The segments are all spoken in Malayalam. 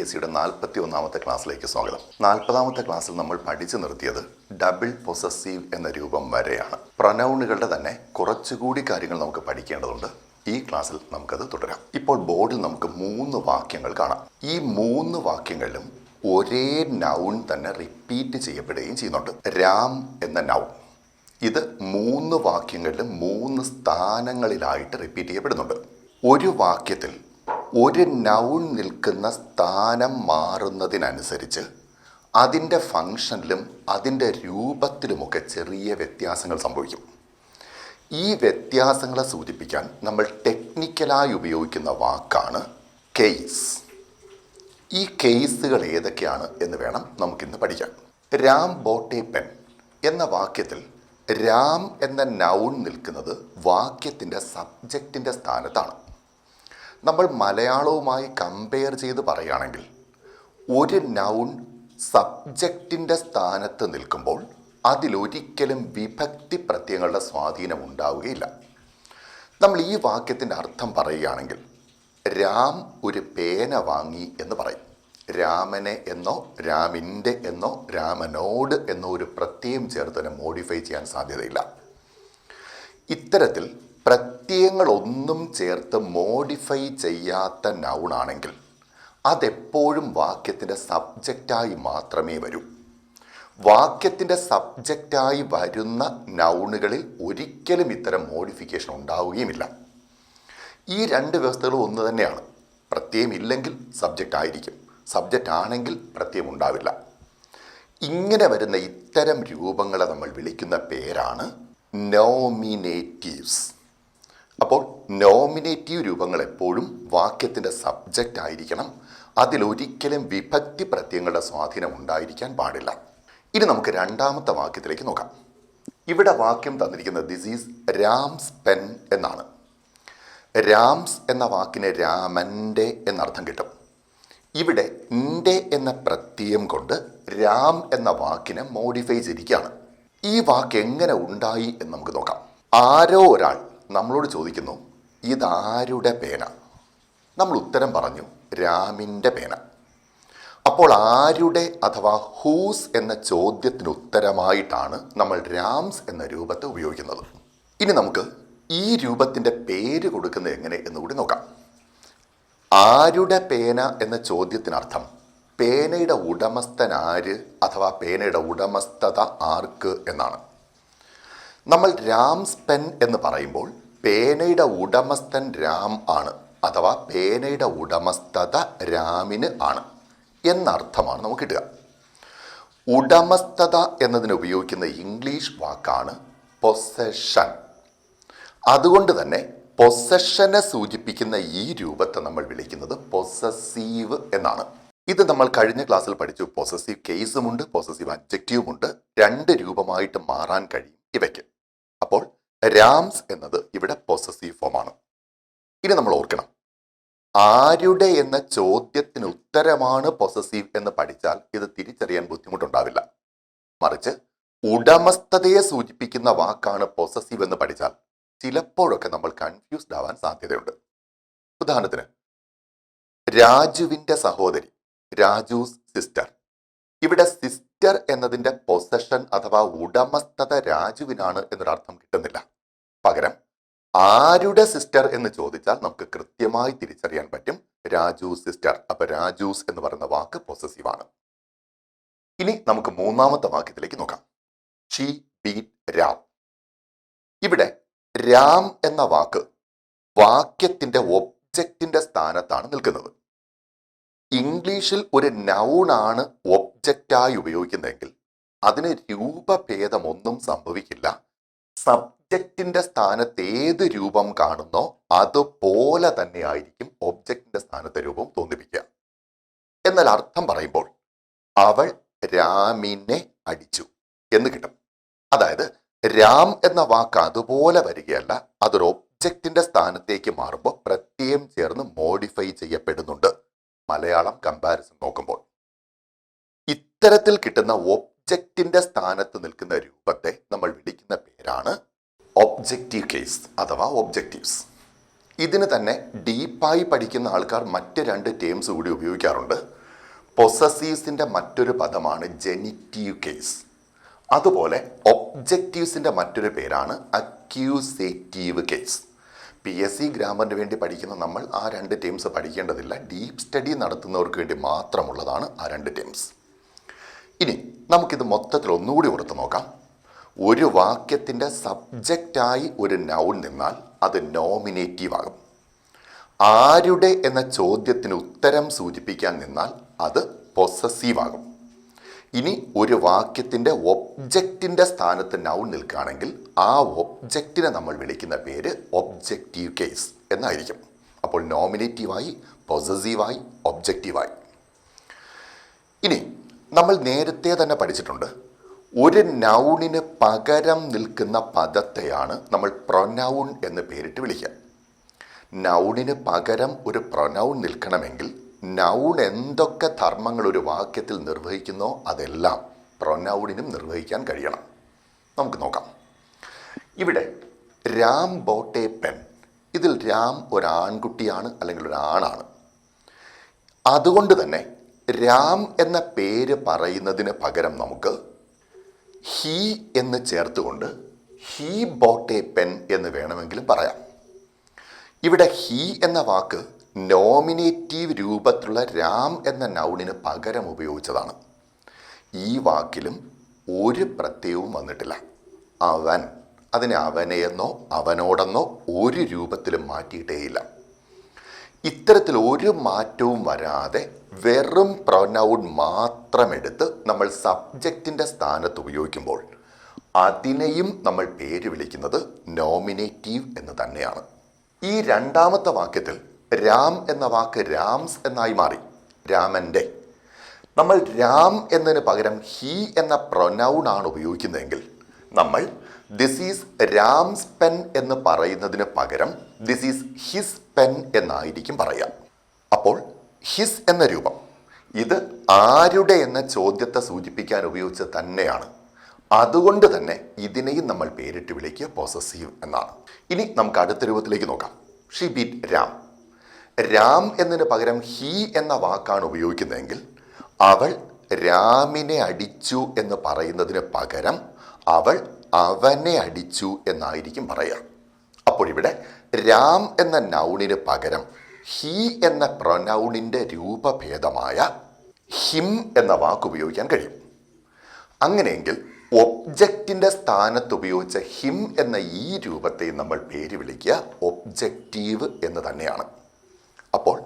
PSCയുടെ 41ാമത്തെ ക്ലാസ്സിലേക്ക് സ്വാഗതം. 40ാമത്തെ ക്ലാസ്സിൽ നമ്മൾ പഠിച്ചു നിർത്തിയത് ഡബിൾ പൊസസീവ് എന്ന രൂപം വരെയാണ്. പ്രൊനൗണുകളുടെ തന്നെ കുറച്ചുകൂടി കാര്യങ്ങൾ നമുക്ക് പഠിക്കേണ്ടതുണ്ട്. ഈ ക്ലാസ്സിൽ നമുക്കത് തുടരാം. ഇപ്പോൾ ബോർഡിൽ നമുക്ക് 3 വാക്യങ്ങൾ കാണാം. ഈ 3 വാക്യങ്ങളിലും ഒരേ നൗൺ തന്നെ റിപ്പീറ്റ് ചെയ്യപ്പെടുകയും ചെയ്യുന്നുണ്ട്. രാം എന്ന നൗൺ ഇത് 3 വാക്യങ്ങളിലും 3 സ്ഥാനങ്ങളിലായിട്ട് റിപ്പീറ്റ് ചെയ്യപ്പെടുന്നുണ്ട്. ഒരു വാക്യത്തിൽ ഒരു നൗൺ നിൽക്കുന്ന സ്ഥാനം മാറുന്നതിനനുസരിച്ച് അതിൻ്റെ ഫങ്ഷനിലും അതിൻ്റെ രൂപത്തിലുമൊക്കെ ചെറിയ വ്യത്യാസങ്ങൾ സംഭവിക്കും. ഈ വ്യത്യാസങ്ങളെ സൂചിപ്പിക്കാൻ നമ്മൾ ടെക്നിക്കലായി ഉപയോഗിക്കുന്ന വാക്കാണ് കേസ്. ഈ കേസുകൾ ഏതൊക്കെയാണ് എന്ന് വേണം നമുക്കിന്ന് പഠിക്കാൻ. രാം ബോട്ട് എ പെൻ എന്ന വാക്യത്തിൽ രാം എന്ന നൗൺ നിൽക്കുന്നത് വാക്യത്തിൻ്റെ സബ്ജക്റ്റിൻ്റെ സ്ഥാനത്താണ്. നമ്മൾ മലയാളവുമായി കമ്പയർ ചെയ്ത് പറയുകയാണെങ്കിൽ ഒരു നൗൺ സബ്ജക്റ്റിൻ്റെ സ്ഥാനത്ത് നിൽക്കുമ്പോൾ അതിലൊരിക്കലും വിഭക്തി പ്രത്യയങ്ങളുടെ സ്വാധീനം ഉണ്ടാവുകയില്ല. നമ്മൾ ഈ വാക്യത്തിൻ്റെ അർത്ഥം പറയുകയാണെങ്കിൽ രാം ഒരു പേന വാങ്ങി എന്ന് പറയും. രാമനെ എന്നോ രാമിൻ്റെ എന്നോ രാമനോട് എന്നോ ഒരു പ്രത്യയം ചേർത്തതിനെ മോഡിഫൈ ചെയ്യാൻ സാധ്യതയില്ല. ഇത്തരത്തിൽ പ്രത്യയങ്ങളൊന്നും ചേർത്ത് മോഡിഫൈ ചെയ്യാത്ത നൗണാണെങ്കിൽ അതെപ്പോഴും വാക്യത്തിൻ്റെ സബ്ജക്റ്റായി മാത്രമേ വരൂ. വാക്യത്തിൻ്റെ സബ്ജക്റ്റായി വരുന്ന നൗണുകളിൽ ഒരിക്കലും ഇത്തരം മോഡിഫിക്കേഷൻ ഉണ്ടാവുകയുമില്ല. ഈ 2 വ്യവസ്ഥകളും ഒന്ന് തന്നെയാണ്. പ്രത്യയം ഇല്ലെങ്കിൽ സബ്ജക്റ്റ് ആയിരിക്കും, സബ്ജക്റ്റ് ആണെങ്കിൽ പ്രത്യയം ഉണ്ടാവില്ല. ഇങ്ങനെ വരുന്ന ഇത്തരം രൂപങ്ങളെ നമ്മൾ വിളിക്കുന്ന പേരാണ് നോമിനേറ്റീവ്സ്. അപ്പോൾ നോമിനേറ്റീവ് രൂപങ്ങൾ എപ്പോഴും വാക്യത്തിൻ്റെ സബ്ജക്റ്റ് ആയിരിക്കണം. അതിലൊരിക്കലും വിഭക്തി പ്രത്യയങ്ങളുടെ സ്വാധീനം ഉണ്ടായിരിക്കാൻ പാടില്ല. ഇനി നമുക്ക് 2ാമത്തെ വാക്യത്തിലേക്ക് നോക്കാം. ഇവിടെ വാക്യം തന്നിരിക്കുന്നത് ദിസ് ഈസ് രാംസ് പെൻ എന്നാണ്. രാംസ് എന്ന വാക്കിന് രാമൻ്റെ എന്നർത്ഥം കിട്ടും. ഇവിടെ ൻ്റെ എന്ന പ്രത്യയം കൊണ്ട് രാം എന്ന വാക്കിനെ മോഡിഫൈ ചെയ്തിരിക്കുകയാണ്. ഈ വാക്ക് എങ്ങനെ ഉണ്ടായി എന്ന് നമുക്ക് നോക്കാം. ആരോ ഒരാൾ നമ്മളോട് ചോദിക്കുന്നു, ഇതാരുടെ പേന? നമ്മൾ ഉത്തരം പറഞ്ഞു, രാമിൻ്റെ പേന. അപ്പോൾ ആരുടെ അഥവാ ഹൂസ് എന്ന ചോദ്യത്തിന് ഉത്തരമായിട്ടാണ് നമ്മൾ രാംസ് എന്ന രൂപത്തെ ഉപയോഗിക്കുന്നത്. ഇനി നമുക്ക് ഈ രൂപത്തിൻ്റെ പേര് കൊടുക്കുന്നത് എങ്ങനെ എന്നുകൂടി നോക്കാം. ആരുടെ പേന എന്ന ചോദ്യത്തിനർത്ഥം പേനയുടെ ഉടമസ്ഥൻ ആര് അഥവാ പേനയുടെ ഉടമസ്ഥത ആർക്ക് എന്നാണ്. നമ്മൾ രാംസ് പെൻ എന്ന് പറയുമ്പോൾ പേനയുടെ ഉടമസ്ഥൻ രാം ആണ് അഥവാ പേനയുടെ ഉടമസ്ഥത രാമിന് ആണ് എന്നർത്ഥമാണ് നമുക്ക് കിട്ടുക. ഉടമസ്ഥത എന്നതിന് ഉപയോഗിക്കുന്ന ഇംഗ്ലീഷ് വാക്കാണ് പൊസഷൻ. അതുകൊണ്ട് തന്നെ പൊസഷനെ സൂചിപ്പിക്കുന്ന ഈ രൂപത്തെ നമ്മൾ വിളിക്കുന്നത് പൊസസീവ് എന്നാണ്. ഇത് നമ്മൾ കഴിഞ്ഞ ക്ലാസ്സിൽ പഠിച്ചു. Possessive കേസുമുണ്ട്, possessive അഡ്ജക്റ്റീവുമുണ്ട്. 2 രൂപമായിട്ട് മാറാൻ കഴിയും ഇവയ്ക്ക്. അപ്പോൾ രാംസ് എന്നത് ഇവിടെ പൊസസീവ് ഫോമാണ്. ഇനി നമ്മൾ ഓർക്കണം, ആരുടെ എന്ന ചോദ്യത്തിന് ഉത്തരമാണ് പൊസസീവ് എന്ന് പഠിച്ചാൽ ഇത് തിരിച്ചറിയാൻ ബുദ്ധിമുട്ടുണ്ടാവില്ല. മറിച്ച് ഉടമസ്ഥതയെ സൂചിപ്പിക്കുന്ന വാക്കാണ് പൊസസീവ് എന്ന് പഠിച്ചാൽ ചിലപ്പോഴൊക്കെ നമ്മൾ കൺഫ്യൂസ്ഡ് ആവാൻ സാധ്യതയുണ്ട്. ഉദാഹരണത്തിന്, രാജുവിൻ്റെ സഹോദരി, രാജൂസ് സിസ്റ്റർ. ഇവിടെ സിസ്റ്റർ എന്നതിൻ്റെ പൊസഷൻ അഥവാ ഉടമസ്ഥത രാജുവിനാണ് എന്നൊരർത്ഥം കിട്ടുന്നില്ല. പകരം ആരുടെ സിസ്റ്റർ എന്ന് ചോദിച്ചാൽ നമുക്ക് കൃത്യമായി തിരിച്ചറിയാൻ പറ്റും, രാജു സിസ്റ്റർ. അപ്പൊ രാജൂസ് എന്ന് പറയുന്ന വാക്ക് പൊസസീവ് ആണ്. ഇനി നമുക്ക് 3ാമത്തെ വാക്യത്തിലേക്ക് നോക്കാം. She beat Ram. ഇവിടെ രാം എന്ന വാക്ക് വാക്യത്തിന്റെ ഒബ്ജക്റ്റിന്റെ സ്ഥാനത്താണ് നിൽക്കുന്നത്. ഇംഗ്ലീഷിൽ ഒരു നൗണാണ് ഒബ്ജക്റ്റായി ഉപയോഗിക്കുന്നതെങ്കിൽ അതിന് രൂപഭേദമൊന്നും സംഭവിക്കില്ല. സബ്ജക്റ്റിന്റെ സ്ഥാനത്ത് ഏത് രൂപം കാണുന്നോ അതുപോലെ തന്നെ ആയിരിക്കും ഒബ്ജക്റ്റിന്റെ സ്ഥാനത്തെ രൂപം തോന്നിപ്പിക്കുക. എന്നാൽ അർത്ഥം പറയുമ്പോൾ അവൾ രാമിനെ അടിച്ചു എന്ന് കിട്ടും. അതായത് രാം എന്ന വാക്ക് അതുപോലെ വരികയല്ല, അതൊരു ഒബ്ജക്റ്റിന്റെ സ്ഥാനത്തേക്ക് മാറുമ്പോൾ പ്രത്യയം ചേർന്ന് മോഡിഫൈ ചെയ്യപ്പെടുന്നുണ്ട്. മലയാളം കമ്പാരിസൺ നോക്കുമ്പോൾ ഇത്തരത്തിൽ കിട്ടുന്ന ഒബ്ജക്റ്റിന്റെ സ്ഥാനത്ത് നിൽക്കുന്ന രൂപത്തെ നമ്മൾ വിളിക്കുന്ന പേരാണ് ഒബ്ജക്റ്റീവ് കേസ് അഥവാ ഒബ്ജക്റ്റീവ്സ്. ഇതിന് തന്നെ ഡീപ്പായി പഠിക്കുന്ന ആൾക്കാർ മറ്റ് 2 ടേംസ് കൂടി ഉപയോഗിക്കാറുണ്ട്. പൊസസീവ്സിൻ്റെ മറ്റൊരു പദമാണ് ജെനിറ്റീവ് കേസ്. അതുപോലെ ഒബ്ജക്റ്റീവ്സിൻ്റെ മറ്റൊരു പേരാണ് അക്യൂസേറ്റീവ് കേസ്. PSC ഗ്രാമറിന് വേണ്ടി പഠിക്കുന്ന നമ്മൾ ആ രണ്ട് ടേംസ് പഠിക്കേണ്ടതില്ല. ഡീപ്പ് സ്റ്റഡി നടത്തുന്നവർക്ക് വേണ്ടി മാത്രമുള്ളതാണ് ആ രണ്ട് ടേംസ്. ഇനി നമുക്കിത് മൊത്തത്തിൽ ഒന്നുകൂടി ഓർത്ത് നോക്കാം. ഒരു വാക്യത്തിൻ്റെ സബ്ജക്റ്റായി ഒരു നൗൺ നിന്നാൽ അത് നോമിനേറ്റീവ് ആകും. ആരുടെ എന്ന ചോദ്യത്തിന് ഉത്തരം സൂചിപ്പിക്കാൻ നിന്നാൽ അത് പൊസസീവ് ആകും. ഇനി ഒരു വാക്യത്തിൻ്റെ ഒബ്ജക്റ്റിൻ്റെ സ്ഥാനത്ത് നൗൺ നിൽക്കുകയാണെങ്കിൽ ആ ഒബ്ജക്റ്റിനെ നമ്മൾ വിളിക്കുന്ന പേര് ഒബ്ജക്റ്റീവ് കേസ് എന്നായിരിക്കും. അപ്പോൾ നോമിനേറ്റീവായി, പൊസസീവായി, ഒബ്ജക്റ്റീവായി. ഇനി നമ്മൾ നേരത്തെ തന്നെ പഠിച്ചിട്ടുണ്ട്, ഒരു നൗണിന് പകരം നിൽക്കുന്ന പദത്തെയാണ് നമ്മൾ പ്രൊനൗൺ എന്ന് പേരിട്ട് വിളിക്കുക. നൗണിന് പകരം ഒരു പ്രൊനൗൺ നിൽക്കണമെങ്കിൽ നൗൺ എന്തൊക്കെ ധർമ്മങ്ങൾ ഒരു വാക്യത്തിൽ നിർവഹിക്കുന്നോ അതെല്ലാം പ്രൊനൗണിനും നിർവഹിക്കാൻ കഴിയണം. നമുക്ക് നോക്കാം. ഇവിടെ രാം ബോട്ട് എ പെൻ. ഇതിൽ രാം ഒരു ആൺകുട്ടിയാണ് അല്ലെങ്കിൽ ഒരു ആണാണ്. അതുകൊണ്ട് തന്നെ രാം എന്ന പേര് പറയുന്നതിന് പകരം നമുക്ക് ഹീ എന്ന് ചേർത്തുകൊണ്ട് ഹീ ബോട്ട് എ പെൻ എന്ന് വേണമെങ്കിലും പറയാം. ഇവിടെ ഹീ എന്ന വാക്ക് നോമിനേറ്റീവ് രൂപത്തിലുള്ള രാം എന്ന നൗണിന് പകരം ഉപയോഗിച്ചതാണ്. ഈ വാക്കിലും ഒരു പ്രത്യയവും വന്നിട്ടില്ല. അവൻ, അതിനെ അവനെയെന്നോ അവനോടെന്നോ ഒരു രൂപത്തിലും മാറ്റിയിട്ടേയില്ല. ഇത്തരത്തിൽ ഒരു മാറ്റവും വരാതെ വെറും പ്രൊനൗൺ മാത്രമെടുത്ത് നമ്മൾ സബ്ജക്റ്റിൻ്റെ സ്ഥാനത്ത് ഉപയോഗിക്കുമ്പോൾ അതിനെയും നമ്മൾ പേര് വിളിക്കുന്നത് നോമിനേറ്റീവ് എന്ന് തന്നെയാണ്. ഈ രണ്ടാമത്തെ വാക്യത്തിൽ രാം എന്ന വാക്ക് രാംസ് എന്നായി മാറി, രാമൻ്റെ. നമ്മൾ രാം എന്നതിന് പകരം ഹീ എന്ന പ്രൊനൗൺ ആണ് ഉപയോഗിക്കുന്നതെങ്കിൽ നമ്മൾ ദിസ് ഈസ് രാംസ് പെൻ എന്ന് പറയുന്നതിന് പകരം ദിസ് ഈസ് ഹിസ് പെൻ എന്നായിരിക്കും പറയുക. അപ്പോൾ ഹിസ് എന്ന രൂപം ഇത് ആരുടെ എന്ന ചോദ്യത്തെ സൂചിപ്പിക്കാൻ ഉപയോഗിച്ചത് തന്നെയാണ്. അതുകൊണ്ട് തന്നെ ഇതിനെയും നമ്മൾ പേരിട്ട് വിളിക്കുക പൊസസീവ് എന്നാണ്. ഇനി നമുക്ക് അടുത്ത രൂപത്തിലേക്ക് നോക്കാം. She beat Ram. രാം എന്നതിന് പകരം ഹീ എന്ന വാക്കാണ് ഉപയോഗിക്കുന്നതെങ്കിൽ അവൾ രാമിനെ അടിച്ചു എന്ന് പറയുന്നതിന് പകരം അവൾ അവനെ അടിച്ചു എന്നായിരിക്കും പറയുക. അപ്പോൾ ഇവിടെ രാം എന്ന നൗണിന് പകരം ഹീ എന്ന പ്രൊനൗണിൻ്റെ രൂപഭേദമായ ഹിം എന്ന വാക്ക് ഉപയോഗിക്കാൻ കഴിയും. അങ്ങനെയെങ്കിൽ ഒബ്ജക്റ്റിൻ്റെ സ്ഥാനത്ത് ഉപയോഗിച്ച ഹിം എന്ന ഈ രൂപത്തെ നമ്മൾ പേര് വിളിക്കുക ഒബ്ജക്റ്റീവ് എന്ന് തന്നെയാണ്. അപ്പോൾ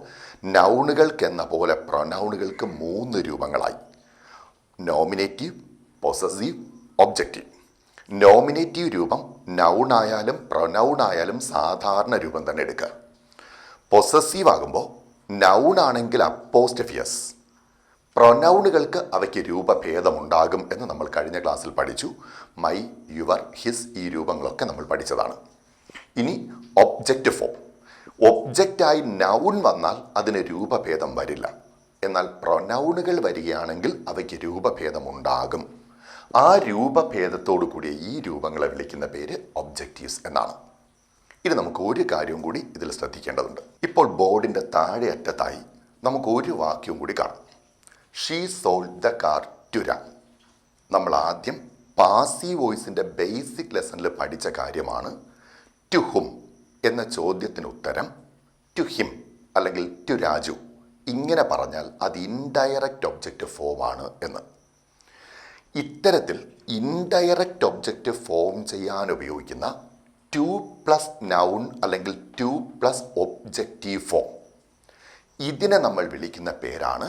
നൗണുകൾക്കെന്ന പോലെ പ്രൊനൗണുകൾക്ക് 3 രൂപങ്ങളായി: നോമിനേറ്റീവ്, പൊസസീവ്, ഒബ്ജക്റ്റീവ്. നോമിനേറ്റീവ് രൂപം നൗണായാലും പ്രൊനൗണായാലും സാധാരണ രൂപം തന്നെ എടുക്കുക. പൊസസീവ് ആകുമ്പോൾ നൗണാണെങ്കിൽ അപ്പോസ്ട്രഫിയസ്, പ്രൊനൗണുകൾക്ക് അവയ്ക്ക് രൂപഭേദമുണ്ടാകും എന്ന് നമ്മൾ കഴിഞ്ഞ ക്ലാസ്സിൽ പഠിച്ചു. മൈ, യുവർ, ഹിസ് ഈ രൂപങ്ങളൊക്കെ നമ്മൾ പഠിച്ചതാണ്. ഇനി ഒബ്ജക്റ്റ് ഫോം. ഒബ്ജക്റ്റായി നൗൺ വന്നാൽ അതിന് രൂപഭേദം വരില്ല. എന്നാൽ പ്രൊനൗണുകൾ വരികയാണെങ്കിൽ അവയ്ക്ക് രൂപഭേദമുണ്ടാകും. ആ രൂപഭേദത്തോടു കൂടിയ ഈ രൂപങ്ങളെ വിളിക്കുന്ന പേര് ഒബ്ജക്റ്റീവ്സ് എന്നാണ്. ഇനി നമുക്ക് ഒരു കാര്യവും കൂടി ഇതിൽ ശ്രദ്ധിക്കേണ്ടതുണ്ട്. ഇപ്പോൾ ബോർഡിൻ്റെ താഴെ അറ്റത്തായി നമുക്ക് ഒരു വാക്യവും കൂടി കാണാം. She sold the car to Ram. നമ്മൾ ആദ്യം പാസീവ് വോയിസിൻ്റെ ബേസിക് ലെസണിൽ പഠിച്ച കാര്യമാണ് ടു ഹും എന്ന ചോദ്യത്തിന് ഉത്തരം ടു ഹിം അല്ലെങ്കിൽ ടു രാജു. ഇങ്ങനെ പറഞ്ഞാൽ അത് ഇൻഡയറക്റ്റ് ഒബ്ജക്റ്റ് ഫോമാണ് എന്ന്. ഇത്തരത്തിൽ ഇൻഡയറക്റ്റ് ഒബ്ജക്റ്റ് ഫോം ചെയ്യാൻ ഉപയോഗിക്കുന്ന 2+ നൗൺ അല്ലെങ്കിൽ 2+ ഒബ്ജക്റ്റീവ് ഫോം, ഇതിനെ നമ്മൾ വിളിക്കുന്ന പേരാണ്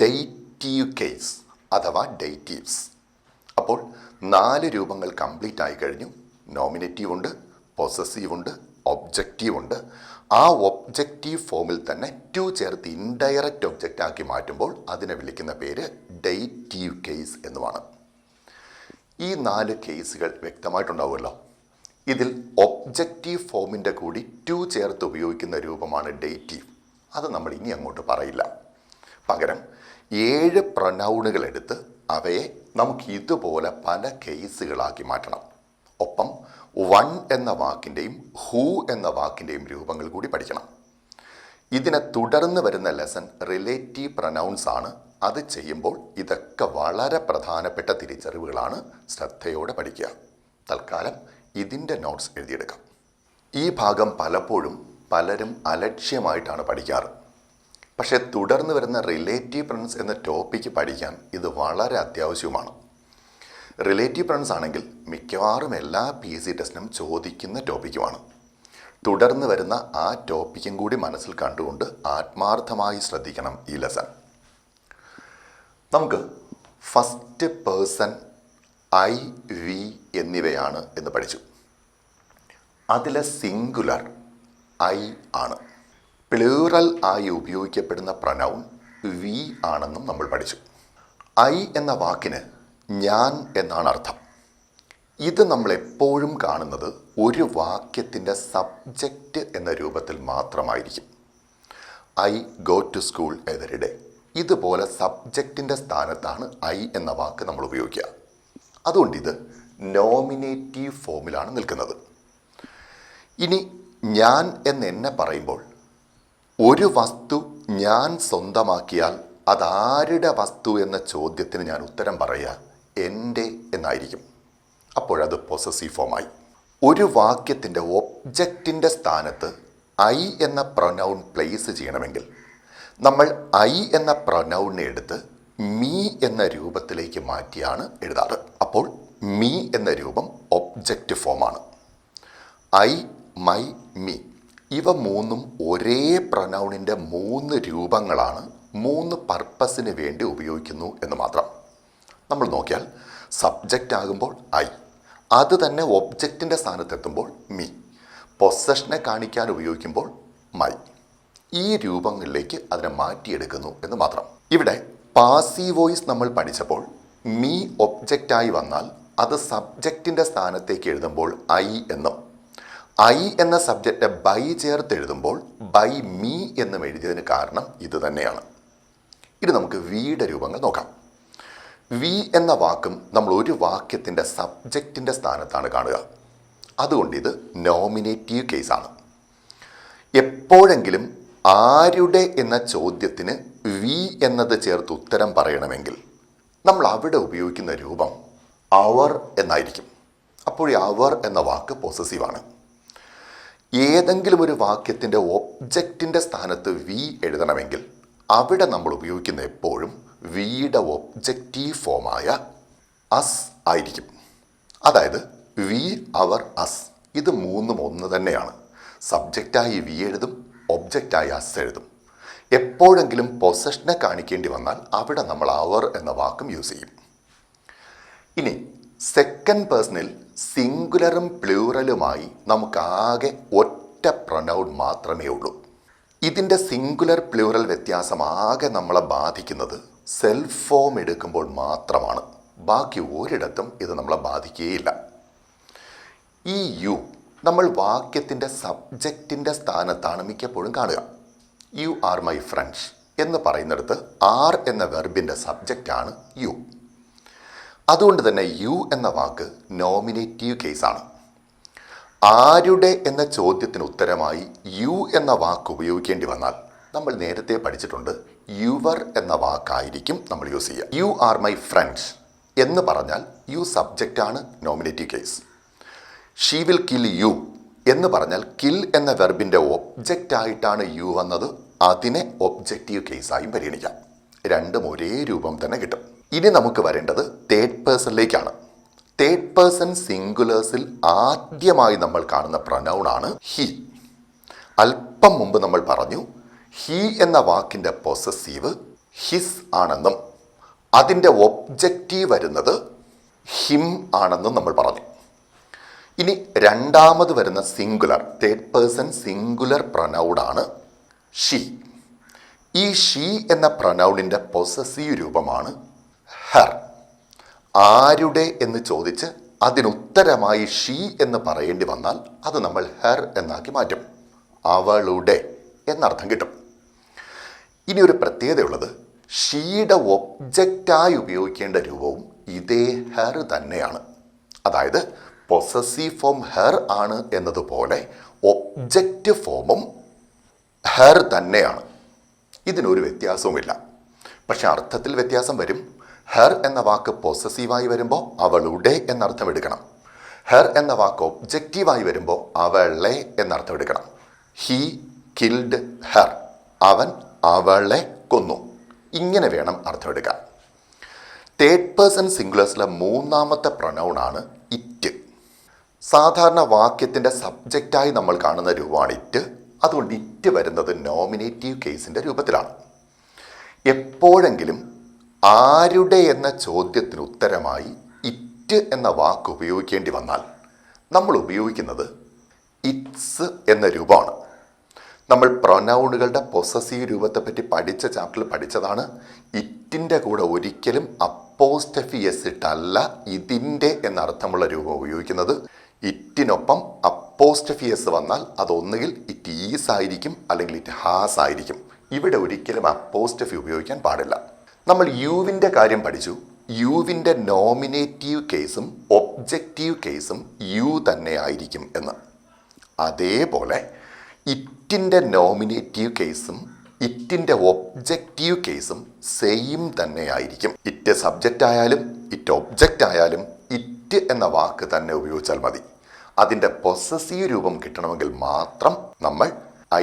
ഡേറ്റീവ് കേസ് അഥവാ ഡേറ്റീവ്സ്. അപ്പോൾ 4 രൂപങ്ങൾ കംപ്ലീറ്റ് ആയി കഴിഞ്ഞു. നോമിനേറ്റീവ് ഉണ്ട്, പൊസസീവ് ഉണ്ട്, ഒബ്ജക്റ്റീവ് ഉണ്ട്. ആ ഒബ്ജക്റ്റീവ് ഫോമിൽ തന്നെ ടു ചേർത്ത് ഇൻഡയറക്റ്റ് ഒബ്ജക്റ്റ് ആക്കി മാറ്റുമ്പോൾ അതിനെ വിളിക്കുന്ന പേര് ഡേറ്റീവ് കേസ് എന്നുമാണ്. ഈ 4 കേസുകൾ വ്യക്തമായിട്ടുണ്ടാവുമല്ലോ. ഇതിൽ ഒബ്ജക്റ്റീവ് ഫോമിൻ്റെ കൂടി ടു ചേർത്ത് ഉപയോഗിക്കുന്ന രൂപമാണ് ഡേറ്റീവ്. അത് നമ്മൾ ഇനി അങ്ങോട്ട് പറയില്ല. പകരം 7 പ്രൊനൗണുകൾ എടുത്ത് അവയെ നമുക്ക് ഇതുപോലെ പല കേസുകളാക്കി മാറ്റണം. ഒപ്പം വൺ എന്ന വാക്കിൻ്റെയും ഹൂ എന്ന വാക്കിൻ്റെയും രൂപങ്ങൾ കൂടി പഠിക്കണം. ഇതിനെ തുടർന്ന് വരുന്ന ലെസൺ റിലേറ്റീവ് പ്രൊനൗൺസ് ആണ്. അത് ചെയ്യുമ്പോൾ ഇതൊക്കെ വളരെ പ്രധാനപ്പെട്ട തിരിച്ചറിവുകളാണ്. ശ്രദ്ധയോടെ പഠിക്കുക. തൽക്കാലം ഇതിൻ്റെ നോട്ട്സ് എഴുതിയെടുക്കാം. ഈ ഭാഗം പലപ്പോഴും പലരും അലക്ഷ്യമായിട്ടാണ് പഠിക്കാറ്. പക്ഷേ തുടർന്ന് വരുന്ന റിലേറ്റീവ് പ്രൊനൗൺസ് എന്ന ടോപ്പിക്ക് പഠിക്കാൻ ഇത് വളരെ അത്യാവശ്യവുമാണ്. റിലേറ്റീവ് പ്രൊനൗൺസ് ആണെങ്കിൽ മിക്കവാറും എല്ലാ PSC ടെസ്റ്റിനും ചോദിക്കുന്ന ടോപ്പിക്കുമാണ്. തുടർന്ന് വരുന്ന ആ ടോപ്പിക്കും കൂടി മനസ്സിൽ കണ്ടുകൊണ്ട് ആത്മാർത്ഥമായി ശ്രദ്ധിക്കണം ഈ ലെസൺ. നമുക്ക് ഫസ്റ്റ് പേഴ്സൺ ഐ, വി എന്നിവയാണ് എന്ന് പഠിച്ചു. അതിലെ സിംഗുലർ ഐ ആണ്. പ്ലൂറൽ ആയി ഉപയോഗിക്കപ്പെടുന്ന പ്രൊനൗൺ വി ആണെന്നും നമ്മൾ പഠിച്ചു. ഐ എന്ന വാക്കിന് ഞാൻ എന്നാണ് അർത്ഥം. ഇത് നമ്മൾ എപ്പോഴും കാണുന്നത് ഒരു വാക്യത്തിൻ്റെ സബ്ജക്റ്റ് എന്ന രൂപത്തിൽ മാത്രമായിരിക്കും. I go to school every day. ഇതുപോലെ സബ്ജക്റ്റിൻ്റെ സ്ഥാനത്താണ് ഐ എന്ന വാക്ക് നമ്മൾ ഉപയോഗിക്കുക. അതുകൊണ്ട് ഇത് നോമിനേറ്റീവ് ഫോമിലാണ് നിൽക്കുന്നത്. ഇനി ഞാൻ എന്നെ പറയുമ്പോൾ ഒരു വസ്തു ഞാൻ സ്വന്തമാക്കിയാൽ അതാരുടെ വസ്തു എന്ന ചോദ്യത്തിന് ഞാൻ ഉത്തരം പറയുക എൻ്റെ എന്നായിരിക്കും. അപ്പോഴത് പൊസസീവ് ഫോമായി. ഒരു വാക്യത്തിൻ്റെ ഒബ്ജക്റ്റിൻ്റെ സ്ഥാനത്ത് ഐ എന്ന പ്രൊനൗൺ പ്ലേസ് ചെയ്യണമെങ്കിൽ നമ്മൾ ഐ എന്ന പ്രൊനൗണിനെ എടുത്ത് മീ എന്ന രൂപത്തിലേക്ക് മാറ്റിയാണ് എഴുതാറ്. അപ്പോൾ മീ എന്ന രൂപം ഒബ്ജക്റ്റ് ഫോമാണ്. ഐ, മൈ, മീ ഇവ മൂന്നും ഒരേ പ്രൊനൗണിൻ്റെ 3 രൂപങ്ങളാണ്. 3 പർപ്പസിന് വേണ്ടി ഉപയോഗിക്കുന്നു എന്ന് മാത്രം. നമ്മൾ നോക്കിയാൽ സബ്ജക്റ്റ് ആകുമ്പോൾ ഐ, അത് തന്നെ ഒബ്ജക്റ്റിൻ്റെ സ്ഥാനത്തെത്തുമ്പോൾ മീ, പൊസഷനെ കാണിക്കാൻ ഉപയോഗിക്കുമ്പോൾ മൈ. ഈ രൂപങ്ങളിലേക്ക് അതിനെ മാറ്റിയെടുക്കുന്നു എന്ന് മാത്രം. ഇവിടെ പാസീവ് വോയിസ് നമ്മൾ പഠിച്ചപ്പോൾ മീ ഒബ്ജക്റ്റായി വന്നാൽ അത് സബ്ജക്റ്റിൻ്റെ സ്ഥാനത്തേക്ക് എഴുതുമ്പോൾ ഐ എന്നും ഐ എന്ന സബ്ജക്റ്റ് ബൈ ചേർത്ത് എഴുതുമ്പോൾ ബൈ മീ എന്നും എഴുതിയതിന് കാരണം ഇത് തന്നെയാണ്. ഇനി നമുക്ക് വിയുടെ രൂപങ്ങൾ നോക്കാം. വി എന്ന വാക്കും നമ്മൾ ഒരു വാക്യത്തിൻ്റെ സബ്ജക്റ്റിൻ്റെ സ്ഥാനത്താണ് കാണുക. അതുകൊണ്ട് ഇത് നോമിനേറ്റീവ് കേസാണ്. എപ്പോഴെങ്കിലും ആരുടെ എന്ന ചോദ്യത്തിന് വി എന്നത് ചേർത്ത് ഉത്തരം പറയണമെങ്കിൽ നമ്മൾ അവിടെ ഉപയോഗിക്കുന്ന രൂപം അവർ എന്നായിരിക്കും. അപ്പോൾ അവർ എന്ന വാക്ക് പൊസസീവാണ്. ഏതെങ്കിലും ഒരു വാക്യത്തിൻ്റെ ഒബ്ജക്റ്റിൻ്റെ സ്ഥാനത്ത് വി എഴുതണമെങ്കിൽ അവിടെ നമ്മൾ ഉപയോഗിക്കുന്ന എപ്പോഴും വിയുടെ ഒബ്ജക്റ്റീവ് ഫോമായ അസ് ആയിരിക്കും. അതായത് വി, അവർ, അസ് ഇത് മൂന്നും ഒന്ന് തന്നെയാണ്. സബ്ജക്റ്റായി വി എഴുതും, ഒബ്ജക്റ്റായി അസ് എഴുതും. എപ്പോഴെങ്കിലും പൊസഷനെ കാണിക്കേണ്ടി വന്നാൽ അവിടെ നമ്മൾ അവർ എന്ന വാക്കും യൂസ് ചെയ്യും. ഇനി സെക്കൻഡ് പേഴ്സണിൽ സിംഗുലറും പ്ലൂറലുമായി നമുക്കാകെ ഒറ്റ പ്രൊനൗൺ മാത്രമേ ഉള്ളൂ. ഇതിൻ്റെ സിംഗുലർ പ്ലൂറൽ വ്യത്യാസം ആകെ നമ്മളെ ബാധിക്കുന്നത് സെൽഫ് ഫോം എടുക്കുമ്പോൾ മാത്രമാണ്. ബാക്കി ഒരിടത്തും ഇത് നമ്മളെ ബാധിക്കുകയില്ല. ഈ യു നമ്മൾ വാക്യത്തിൻ്റെ സബ്ജക്റ്റിൻ്റെ സ്ഥാനത്താണ് മിക്കപ്പോഴും കാണുക. യു ആർ മൈ ഫ്രണ്ട്സ് എന്ന് പറയുന്നിടത്ത് ആർ എന്ന വെർബിൻ്റെ സബ്ജക്റ്റാണ് യു. അതുകൊണ്ട് തന്നെ യു എന്ന വാക്ക് നോമിനേറ്റീവ് കേസാണ്. ആരുടെ എന്ന ചോദ്യത്തിന് ഉത്തരമായി യു എന്ന വാക്ക് ഉപയോഗിക്കേണ്ടി വന്നാൽ നമ്മൾ നേരത്തെ പഠിച്ചിട്ടുണ്ട് യുവർ എന്ന വാക്കായിരിക്കും നമ്മൾ യൂസ് ചെയ്യുക. യു ആർ മൈ ഫ്രണ്ട്സ് എന്ന് പറഞ്ഞാൽ യു സബ്ജക്റ്റാണ്, nominative case. She will kill you എന്ന് പറഞ്ഞാൽ കിൽ എന്ന വെർബിൻ്റെ ഒബ്ജക്റ്റായിട്ടാണ് യു വന്നത്. അതിനെ ഒബ്ജക്റ്റീവ് കേസായും പരിഗണിക്കാം. രണ്ടും ഒരേ രൂപം തന്നെ കിട്ടും. ഇനി നമുക്ക് വരേണ്ടത് തേർഡ് പേഴ്സണിലേക്കാണ്. തേർഡ് പേഴ്സൺ സിംഗുലേഴ്സിൽ ആദ്യമായി നമ്മൾ കാണുന്ന പ്രൊനൗണാണ് ഹി. അല്പം മുമ്പ് നമ്മൾ പറഞ്ഞു ഹി എന്ന വാക്കിൻ്റെ പൊസസീവ് ഹിസ് ആണെന്നും അതിൻ്റെ ഒബ്ജക്റ്റീവ് വരുന്നത് ഹിം ആണെന്നും നമ്മൾ പറഞ്ഞു. ഇനി രണ്ടാമത് വരുന്ന സിംഗുലർ തേർഡ് പേഴ്സൺ സിംഗുലർ പ്രൊനൗണാണ് ഷീ. ഈ ഷീ എന്ന പ്രൊനൗണിൻ്റെ പൊസസീവ് രൂപമാണ് ഹെർ. ആരുടെ എന്ന് ചോദിച്ച് അതിനുത്തരമായി ഷീ എന്ന് പറയേണ്ടി വന്നാൽ അത് നമ്മൾ ഹെർ എന്നാക്കി മാറ്റും. അവളുടെ എന്നർത്ഥം കിട്ടും. ഇനി ഒരു പ്രത്യേകതയുള്ളത് ഷീയുടെ ഒബ്ജക്റ്റായി ഉപയോഗിക്കേണ്ട രൂപവും ഇതേ ഹെർ തന്നെയാണ്. അതായത് പൊസസീവ് ഫോം ഹെർ ആണ് എന്നതുപോലെ ഒബ്ജക്റ്റ് ഫോമും ഹെർ തന്നെയാണ്. ഇതിനൊരു വ്യത്യാസവുമില്ല. പക്ഷെ അർത്ഥത്തിൽ വ്യത്യാസം വരും. ഹെർ എന്ന വാക്ക് പൊസസീവായി വരുമ്പോൾ അവളുടെ എന്നർത്ഥം എടുക്കണം. ഹെർ എന്ന വാക്ക് ഒബ്ജക്റ്റീവായി വരുമ്പോൾ അവളെ എന്നർത്ഥം എടുക്കണം. ഹി കിൽഡ് ഹെർ, അവൻ അവളെ കൊന്നു. ഇങ്ങനെ വേണം അർത്ഥം എടുക്കാൻ. തേർഡ് പേഴ്സൺ സിംഗുലേഴ്സിലെ മൂന്നാമത്തെ പ്രൊനൗണാണ് ഇറ്റ്. സാധാരണ വാക്യത്തിൻ്റെ സബ്ജക്റ്റായി നമ്മൾ കാണുന്ന രൂപമാണ് ഇറ്റ്. അതുകൊണ്ട് ഇറ്റ് വരുന്നത് നോമിനേറ്റീവ് കേസിൻ്റെ രൂപത്തിലാണ്. എപ്പോഴെങ്കിലും ആരുടെ എന്ന ചോദ്യത്തിന് ഉത്തരമായി ഇറ്റ് എന്ന വാക്ക് ഉപയോഗിക്കേണ്ടി വന്നാൽ നമ്മൾ ഉപയോഗിക്കുന്നത് ഇറ്റ്സ് എന്ന രൂപമാണ്. നമ്മൾ പ്രൊനൗണുകളുടെ പൊസസീവ് രൂപത്തെപ്പറ്റി പഠിച്ച ചാപ്റ്ററിൽ പഠിച്ചതാണ്. ഇറ്റിൻ്റെ കൂടെ ഒരിക്കലും അപ്പോസ്ട്രഫി എസ് ഇട്ടല്ല ഇതിൻ്റെ എന്നർത്ഥമുള്ള രൂപം ഉപയോഗിക്കുന്നത്. ഇറ്റിനൊപ്പം അപ്പോസ്ട്രഫി എസ് വന്നാൽ അതൊന്നുകിൽ ഇറ്റ് ഈസ് ആയിരിക്കും, അല്ലെങ്കിൽ ഇറ്റ് ഹാസ് ആയിരിക്കും. ഇവിടെ ഒരിക്കലും അപ്പോസ്ട്രഫി ഉപയോഗിക്കാൻ പാടില്ല. നമ്മൾ യുവിൻ്റെ കാര്യം പഠിച്ചു. യുവിൻ്റെ നോമിനേറ്റീവ് കേസും ഒബ്ജക്റ്റീവ് കേസും യു തന്നെ ആയിരിക്കും എന്ന്. അതേപോലെ ഇറ്റിൻ്റെ നോമിനേറ്റീവ് കേസും ഇറ്റിൻ്റെ ഒബ്ജക്റ്റീവ് കേസും സെയിം തന്നെ ആയിരിക്കും. ഇറ്റ് സബ്ജക്റ്റ് ആയാലും ഇറ്റ് ഒബ്ജക്റ്റ് ആയാലും ഇറ്റ് എന്ന വാക്ക് തന്നെ ഉപയോഗിച്ചാൽ മതി. അതിൻ്റെ പൊസസീവ് രൂപം കിട്ടണമെങ്കിൽ മാത്രം നമ്മൾ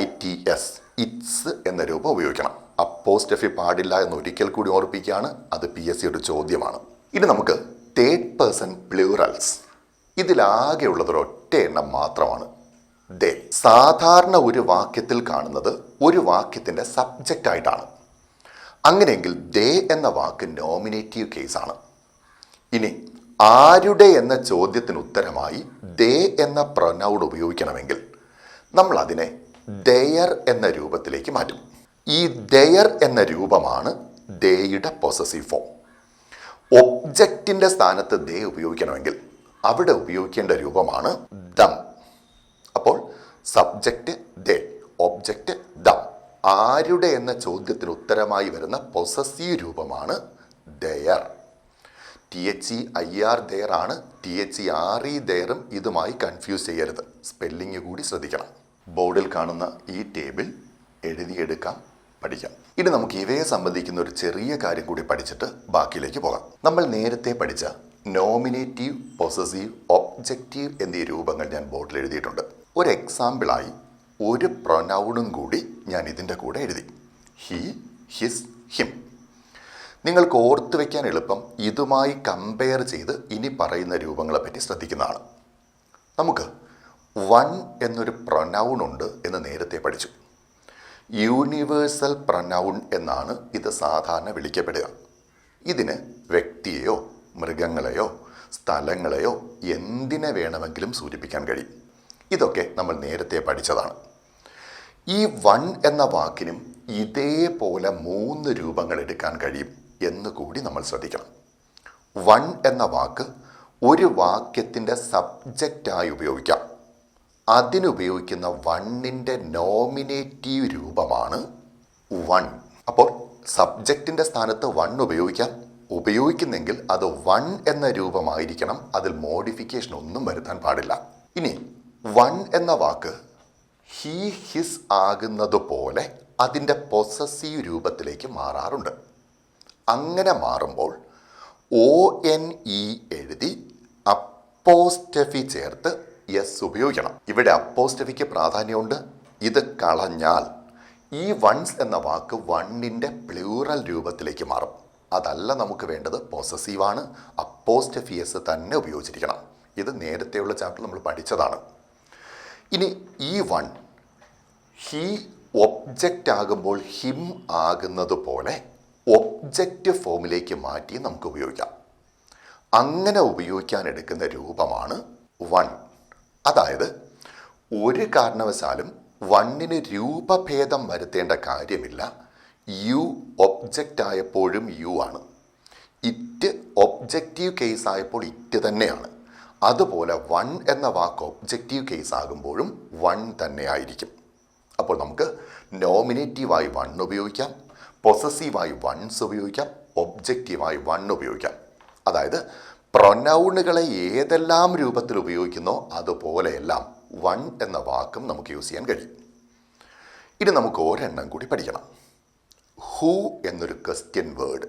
ITS ഇറ്റ്സ് എന്ന രൂപം ഉപയോഗിക്കണം. അപ്പോസ്ട്രഫി പാടില്ല എന്ന് ഒരിക്കൽ കൂടി ഓർപ്പിക്കുകയാണ്. അത് PSC ഒരു ചോദ്യമാണ്. ഇനി നമുക്ക് തേർഡ് പേഴ്സൺ പ്ലൂറൽസ്. ഇതിലാകെയുള്ളതൊരൊറ്റ എണ്ണം മാത്രമാണ് ദേ. സാധാരണ ഒരു വാക്യത്തിൽ കാണുന്നത് ഒരു വാക്യത്തിൻ്റെ സബ്ജക്റ്റ് ആയിട്ടാണ്. അങ്ങനെയെങ്കിൽ ദേ എന്ന വാക്ക് നോമിനേറ്റീവ് കേസാണ്. ഇനി ആരുടെ എന്ന ചോദ്യത്തിന് ഉത്തരമായി ദേ എന്ന പ്രൊനൗൺ ഉപയോഗിക്കണമെങ്കിൽ നമ്മൾ അതിനെ ദെയർ എന്ന രൂപത്തിലേക്ക് മാറ്റും. ഈ ദെയർ എന്ന രൂപമാണ് ദേയുടെ പൊസസീവ് ഫോം. ഒബ്ജക്റ്റിൻ്റെ സ്ഥാനത്ത് ദേ ഉപയോഗിക്കണമെങ്കിൽ അവിടെ ഉപയോഗിക്കേണ്ട രൂപമാണ് ദം. അപ്പോൾ സബ്ജക്റ്റ് ദേ, ഒബ്ജക്റ്റ് ദം. ആരുടെ എന്ന ചോദ്യത്തിന് ഉത്തരമായി വരുന്ന പൊസസീവ് രൂപമാണ് ദെയർ. THEIR ദെയർ ആണ്. THERE ദെയറും ഇതുമായി കൺഫ്യൂസ് ചെയ്യരുത്. സ്പെല്ലിംഗ് കൂടി ശ്രദ്ധിക്കണം. ബോർഡിൽ കാണുന്ന ഈ ടേബിൾ എഴുതിയെടുക്കാം, പഠിക്കാം. ഇനി നമുക്ക് ഇവയെ സംബന്ധിക്കുന്ന ഒരു ചെറിയ കാര്യം കൂടി പഠിച്ചിട്ട് ബാക്കിയിലേക്ക് പോകാം. നമ്മൾ നേരത്തെ പഠിച്ച നോമിനേറ്റീവ്, പൊസസീവ്, ഒബ്ജക്റ്റീവ് എന്നീ രൂപങ്ങൾ ഞാൻ ബോർഡിൽ എഴുതിയിട്ടുണ്ട്. ഒരു എക്സാമ്പിളായി ഒരു പ്രൊനൗണും കൂടി ഞാൻ ഇതിൻ്റെ കൂടെ എഴുതി. He, his, him. നിങ്ങൾക്ക് ഓർത്തു വയ്ക്കാൻ എളുപ്പം ഇതുമായി കമ്പയർ ചെയ്ത് ഇനി പറയുന്ന രൂപങ്ങളെ പറ്റി ശ്രദ്ധിക്കുന്നതാണ്. നമുക്ക് വൺ എന്നൊരു പ്രൊനൗൺ ഉണ്ട് എന്ന് നേരത്തെ പഠിച്ചു. യൂണിവേഴ്സൽ പ്രൊനൗൺ എന്നാണ് ഇത് സാധാരണ വിളിക്കപ്പെടുക. ഇതിന് വ്യക്തിയെയോ മൃഗങ്ങളെയോ സ്ഥലങ്ങളെയോ എന്തിനെ വേണമെങ്കിലും സൂചിപ്പിക്കാൻ കഴിയും. ഇതൊക്കെ നമ്മൾ നേരത്തെ പഠിച്ചതാണ്. ഈ വൺ എന്ന വാക്കിനും ഇതേപോലെ 3 രൂപങ്ങൾ എടുക്കാൻ കഴിയും എന്ന് കൂടി നമ്മൾ ശ്രദ്ധിക്കണം. വൺ എന്ന വാക്ക് ഒരു വാക്യത്തിൻ്റെ സബ്ജക്റ്റായി ഉപയോഗിക്കാം. അതിനുപയോഗിക്കുന്ന വണ്ണിൻ്റെ നോമിനേറ്റീവ് രൂപമാണ് വൺ. അപ്പോൾ സബ്ജക്റ്റിൻ്റെ സ്ഥാനത്ത് വൺ ഉപയോഗിക്കാം. ഉപയോഗിക്കുന്നെങ്കിൽ അത് വൺ എന്ന രൂപമായിരിക്കണം. അതിൽ മോഡിഫിക്കേഷൻ ഒന്നും വരുത്താൻ പാടില്ല. ഇനി വൺ എന്ന വാക്ക് ഹി, ഹിസ് ആകുന്നത് പോലെ അതിൻ്റെ പൊസസീവ് രൂപത്തിലേക്ക് മാറാറുണ്ട്. അങ്ങനെ മാറുമ്പോൾ ONE എഴുതി അപ്പോസ്ട്രഫി ചേർത്ത് യെസ് ഉപയോഗിക്കണം. ഇവിടെ അപ്പോസ്ട്രഫിക്ക് പ്രാധാന്യമുണ്ട്. ഇത് കളഞ്ഞാൽ ഈ വൺസ് എന്ന വാക്ക് വണ്ണിൻ്റെ പ്ലൂറൽ രൂപത്തിലേക്ക് മാറും. അതല്ല നമുക്ക് വേണ്ടത്. പൊസസീവാണ്. അപ്പോസ്ട്രഫി യെസ് തന്നെ ഉപയോഗിച്ചിരിക്കണം. ഇത് നേരത്തെയുള്ള ചാപ്റ്ററിൽ നമ്മൾ പഠിച്ചതാണ്. ഇനി ഈ വൺ ഹി ഒബ്ജക്റ്റ് ആകുമ്പോൾ ഹിം ആകുന്നത് പോലെ ഒബ്ജക്റ്റ് ഫോമിലേക്ക് മാറ്റി നമുക്ക് ഉപയോഗിക്കാം. അങ്ങനെ ഉപയോഗിക്കാൻ എടുക്കുന്ന രൂപമാണ് വൺ. അതായത് ഒരു കാരണവശാലും വണ്ണിന് രൂപഭേദം വരുത്തേണ്ട കാര്യമില്ല. യു ഒബ്ജക്റ്റ് ആയപ്പോഴും യു ആണ്. ഇറ്റ് ഒബ്ജക്റ്റീവ് കേസ് ആയപ്പോൾ ഇറ്റ് തന്നെയാണ്. അതുപോലെ വൺ എന്ന വാക്ക് ഒബ്ജക്റ്റീവ് കേസ് ആകുമ്പോഴും വൺ തന്നെ ആയിരിക്കും. അപ്പോൾ നമുക്ക് നോമിനേറ്റീവായി വൺ ഉപയോഗിക്കാം, പൊസസീവായി വൺസ് ഉപയോഗിക്കാം, ഒബ്ജക്റ്റീവായി വൺ ഉപയോഗിക്കാം. അതായത് പ്രൊനൗണുകളെ ഏതെല്ലാം രൂപത്തിൽ ഉപയോഗിക്കുന്നോ അതുപോലെയെല്ലാം വൺ എന്ന വാക്കും നമുക്ക് യൂസ് ചെയ്യാൻ കഴിയും. ഇനി നമുക്ക് ഒരെണ്ണം കൂടി പഠിക്കണം. ഹൂ എന്നൊരു ക്വസ്റ്റ്യൻ വേർഡ്.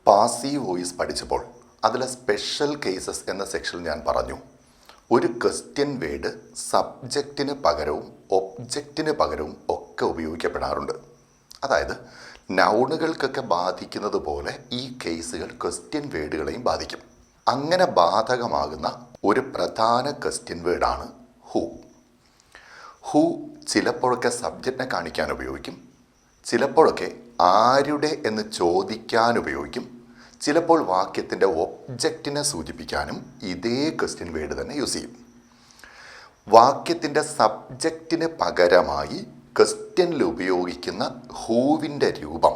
പാസീവ് വോയിസ് പഠിച്ചപ്പോൾ അതിലെ സ്പെഷ്യൽ കേസസ് എന്ന സെക്ഷനിൽ ഞാൻ പറഞ്ഞു, ഒരു ക്വസ്റ്റ്യൻ വേർഡ് സബ്ജക്റ്റിന് പകരവും ഒബ്ജക്റ്റിന് പകരവും ഒക്കെ ഉപയോഗിക്കപ്പെടാറുണ്ട്. അതായത് നൗണുകൾക്കൊക്കെ ബാധിക്കുന്നത് പോലെ ഈ കേസുകൾ ക്വസ്റ്റ്യൻ വേർഡുകളെയും ബാധിക്കും. അങ്ങനെ ബാധകമാകുന്ന ഒരു പ്രധാന ക്വസ്റ്റ്യൻ വേർഡാണ് ഹൂ. ഹൂ ചിലപ്പോഴൊക്കെ സബ്ജക്റ്റിനെ കാണിക്കാൻ ഉപയോഗിക്കും, ചിലപ്പോഴൊക്കെ ആരുടെ എന്ന് ചോദിക്കാൻ ഉപയോഗിക്കും, ചിലപ്പോൾ വാക്യത്തിൻ്റെ ഒബ്ജക്റ്റിനെ സൂചിപ്പിക്കാനും ഇതേ ക്വസ്റ്റ്യൻ വേർഡ് തന്നെ യൂസ് ചെയ്യും. വാക്യത്തിൻ്റെ സബ്ജക്റ്റിന് പകരമായി ക്വസ്റ്റ്യനിൽ ഉപയോഗിക്കുന്ന ഹൂവിൻ്റെ രൂപം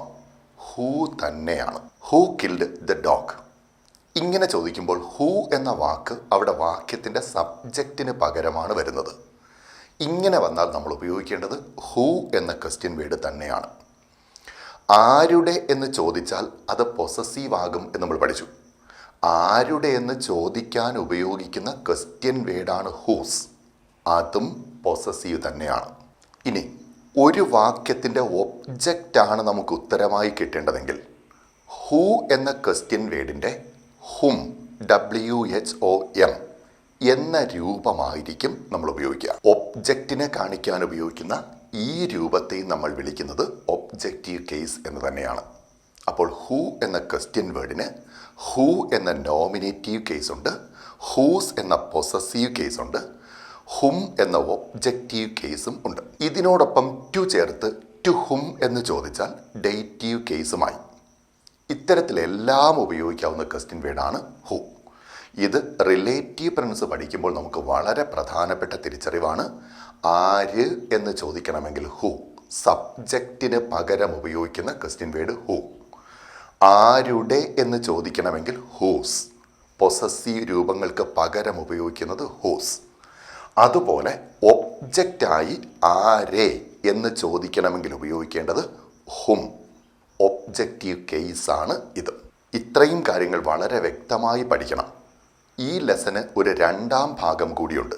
ഹൂ തന്നെയാണ്. Who killed the dog. ഇങ്ങനെ ചോദിക്കുമ്പോൾ ഹൂ എന്ന വാക്ക് അവിടെ വാക്യത്തിൻ്റെ സബ്ജക്റ്റിന് പകരമാണ് വരുന്നത്. ഇങ്ങനെ വന്നാൽ നമ്മൾ ഉപയോഗിക്കേണ്ടത് ഹൂ എന്ന ക്വസ്റ്റ്യൻ വേർഡ് തന്നെയാണ്. ആരുടെ എന്ന് ചോദിച്ചാൽ അത് പൊസസീവ് ആകും എന്ന് നമ്മൾ പഠിച്ചു. ആരുടെ എന്ന് ചോദിക്കാൻ ഉപയോഗിക്കുന്ന ക്വസ്റ്റ്യൻ വേർഡാണ് ഹൂസ്. അതും പൊസസീവ് തന്നെയാണ്. ഇനി ഒരു വാക്യത്തിൻ്റെ ഒബ്ജക്റ്റാണ് നമുക്ക് ഉത്തരമായി കിട്ടേണ്ടതെങ്കിൽ ഹൂ എന്ന ക്വസ്റ്റ്യൻ വേർഡിൻ്റെ ഹും WHOM എന്ന രൂപമായിരിക്കും നമ്മൾ ഉപയോഗിക്കുക. ഒബ്ജക്റ്റിനെ കാണിക്കാൻ ഉപയോഗിക്കുന്ന ഈ രൂപത്തെ നമ്മൾ വിളിക്കുന്നത് ഒബ്ജക്റ്റീവ് കേസ് എന്ന് തന്നെയാണ്. അപ്പോൾ ഹൂ എന്ന ക്വസ്റ്റ്യൻ വേർഡിന് ഹൂ എന്ന നോമിനേറ്റീവ് കേസ് ഉണ്ട്, ഹൂസ് എന്ന പൊസസീവ് കേസ് ഉണ്ട്, ഹും എന്ന ഒബ്ജക്റ്റീവ് കേസും ഉണ്ട്. ഇതിനോടൊപ്പം ടു ചേർത്ത് ടു ഹും എന്ന് ചോദിച്ചാൽ ഡേറ്റീവ് കേസുമായി. ഇത്തരത്തിലെല്ലാം ഉപയോഗിക്കാവുന്ന ക്വസ്റ്റ്യൻ വേർഡാണ് ഹൂ. ഇത് റിലേറ്റീവ് പ്രനൗൺസ് പഠിക്കുമ്പോൾ നമുക്ക് വളരെ പ്രധാനപ്പെട്ട തിരിച്ചറിവാണ്. ആര് എന്ന് ചോദിക്കണമെങ്കിൽ ഹൂ, സബ്ജക്റ്റിന് പകരം ഉപയോഗിക്കുന്ന ക്വസ്റ്റ്യൻ വേർഡ് ഹൂ. ആരുടെ എന്ന് ചോദിക്കണമെങ്കിൽ ഹൂസ്, പൊസസീവ് രൂപങ്ങൾക്ക് പകരം ഉപയോഗിക്കുന്നത് ഹൂസ്. അതുപോലെ ഒബ്ജക്റ്റായി ആരെ എന്ന് ചോദിക്കണമെങ്കിൽ ഉപയോഗിക്കേണ്ടത് ഹും, ഒബ്ജക്റ്റീവ് കേസാണ് ഇത്. ഇത്രയും കാര്യങ്ങൾ വളരെ വ്യക്തമായി പഠിക്കണം. ഈ ലെസന് ഒരു രണ്ടാം ഭാഗം കൂടിയുണ്ട്.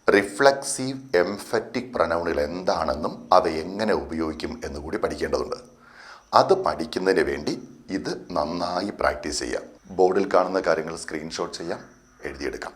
റിഫ്ലെക്സീവ് എംഫറ്റിക് പ്രൊനൗണുകൾ എന്താണെന്നും അവ എങ്ങനെ ഉപയോഗിക്കും എന്നുകൂടി പഠിക്കേണ്ടതുണ്ട്. അത് പഠിക്കുന്നതിന് വേണ്ടി ഇത് നന്നായി പ്രാക്ടീസ് ചെയ്യാം. ബോർഡിൽ കാണുന്ന കാര്യങ്ങൾ സ്ക്രീൻഷോട്ട് ചെയ്യാം, എഴുതിയെടുക്കാം.